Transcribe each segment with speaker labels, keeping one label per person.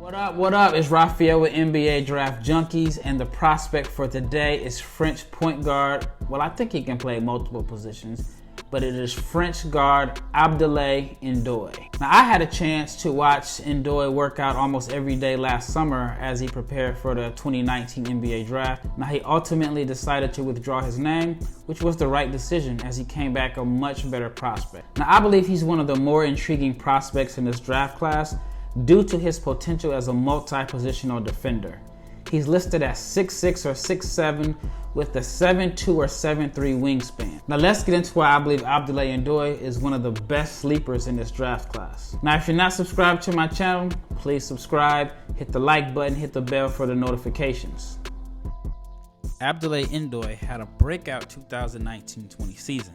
Speaker 1: What up? It's Raphael with NBA Draft Junkies, and the prospect for today is French point guard. Well, I think he can play multiple positions, but it is French guard Abdoulaye N'Doye. Now, I had a chance to watch N'Doye work out almost every day last summer as he prepared for the 2019 NBA Draft. Now, he ultimately decided to withdraw his name, which was the right decision as he came back a much better prospect. Now, I believe he's one of the more intriguing prospects in this draft class due to his potential as a multi-positional defender. He's listed as 6'6 or 6'7 with a 7'2 or 7'3 wingspan. Now let's get into why I believe Abdoulaye N'Doye is one of the best sleepers in this draft class. Now if you're not subscribed to my channel, please subscribe, hit the like button, hit the bell for the notifications. Abdoulaye N'Doye had a breakout 2019-20 season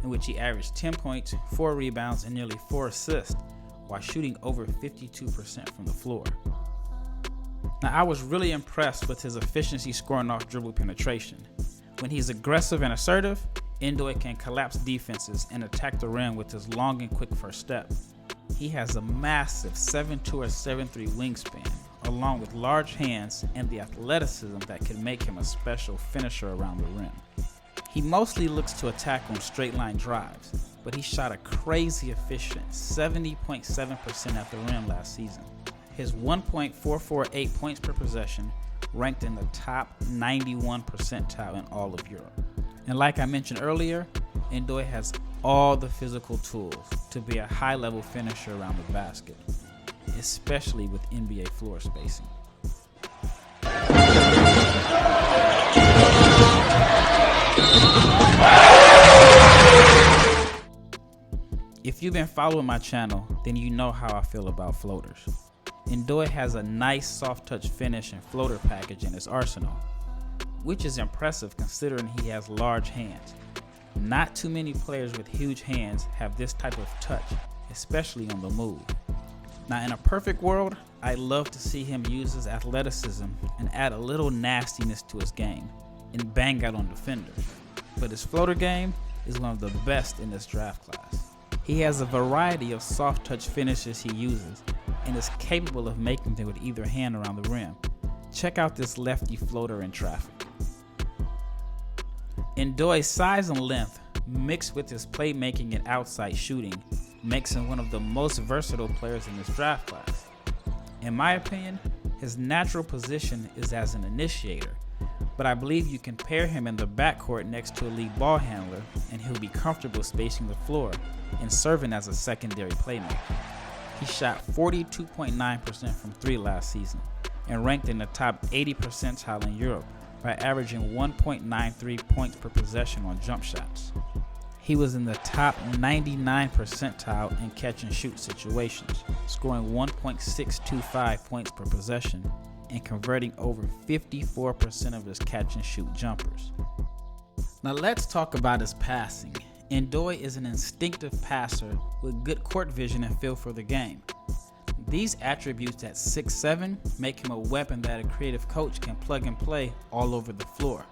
Speaker 1: in which he averaged 10 points, 4 rebounds, and nearly 4 assists, while shooting over 52% from the floor. Now, I was really impressed with his efficiency scoring off dribble penetration. When he's aggressive and assertive, N'Doye can collapse defenses and attack the rim with his long and quick first step. He has a massive 7'2 or 7'3 wingspan, along with large hands and the athleticism that can make him a special finisher around the rim. He mostly looks to attack on straight line drives, but he shot a crazy efficient 70.7% at the rim last season. His 1.448 points per possession ranked in the top 91 percentile in all of Europe. And like I mentioned earlier, N'Doye has all the physical tools to be a high-level finisher around the basket, especially with NBA floor spacing. If you've been following my channel, then you know how I feel about floaters. N'Doye has a nice soft touch finish and floater package in his arsenal, which is impressive considering he has large hands. Not too many players with huge hands have this type of touch, especially on the move. Now in a perfect world, I'd love to see him use his athleticism and add a little nastiness to his game and bang out on defenders. But his floater game is one of the best in this draft class. He has a variety of soft touch finishes he uses and is capable of making them with either hand around the rim. Check out this lefty floater in traffic. N'Doye's size and length, mixed with his playmaking and outside shooting, makes him one of the most versatile players in this draft class. In my opinion, his natural position is as an initiator, but I believe you can pair him in the backcourt next to a lead ball handler and he'll be comfortable spacing the floor and serving as a secondary playmaker. He shot 42.9% from 3 last season and ranked in the top 80 percentile in Europe by averaging 1.93 points per possession on jump shots. He was in the top 99 percentile in catch and shoot situations, scoring 1.625 points per possession and converting over 54% of his catch and shoot jumpers. Now let's talk about his passing. N'Doye is an instinctive passer with good court vision and feel for the game. These attributes at 6'7" make him a weapon that a creative coach can plug and play all over the floor.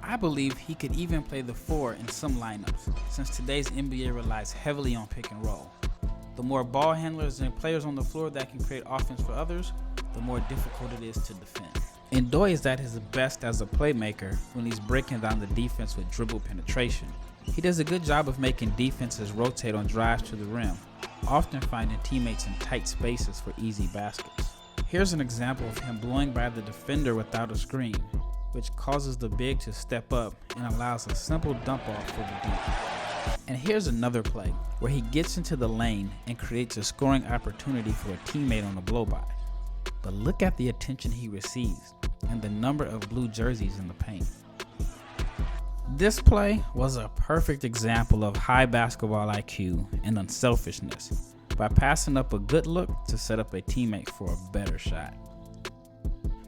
Speaker 1: I believe he could even play the 4 in some lineups, since today's NBA relies heavily on pick and roll. The more ball handlers and players on the floor that can create offense for others, the more difficult it is to defend. N'Doye is at his best as a playmaker when he's breaking down the defense with dribble penetration. He does a good job of making defenses rotate on drives to the rim, often finding teammates in tight spaces for easy baskets. Here's an example of him blowing by the defender without a screen, which causes the big to step up and allows a simple dump off for the deep. And here's another play where he gets into the lane and creates a scoring opportunity for a teammate on a blow-by. But look at the attention he receives and the number of blue jerseys in the paint. This play was a perfect example of high basketball IQ and unselfishness by passing up a good look to set up a teammate for a better shot.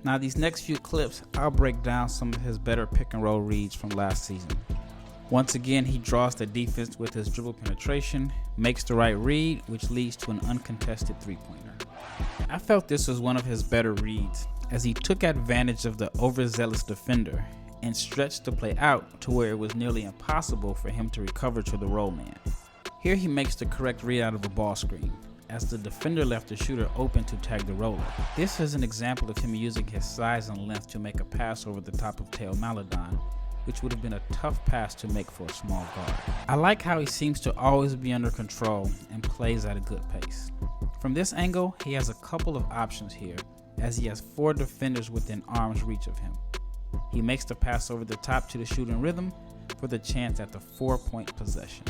Speaker 1: Now these next few clips, I'll break down some of his better pick and roll reads from last season. Once again, he draws the defense with his dribble penetration, makes the right read, which leads to an uncontested three-pointer. I felt this was one of his better reads, as he took advantage of the overzealous defender and stretched the play out to where it was nearly impossible for him to recover to the roll man. Here he makes the correct read out of a ball screen, as the defender left the shooter open to tag the roller. This is an example of him using his size and length to make a pass over the top of Teo Maledon, which would have been a tough pass to make for a small guard. I like how he seems to always be under control and plays at a good pace. From this angle, he has a couple of options here, as he has 4 defenders within arm's reach of him. He makes the pass over the top to the shooting rhythm for the chance at the 4-point possession.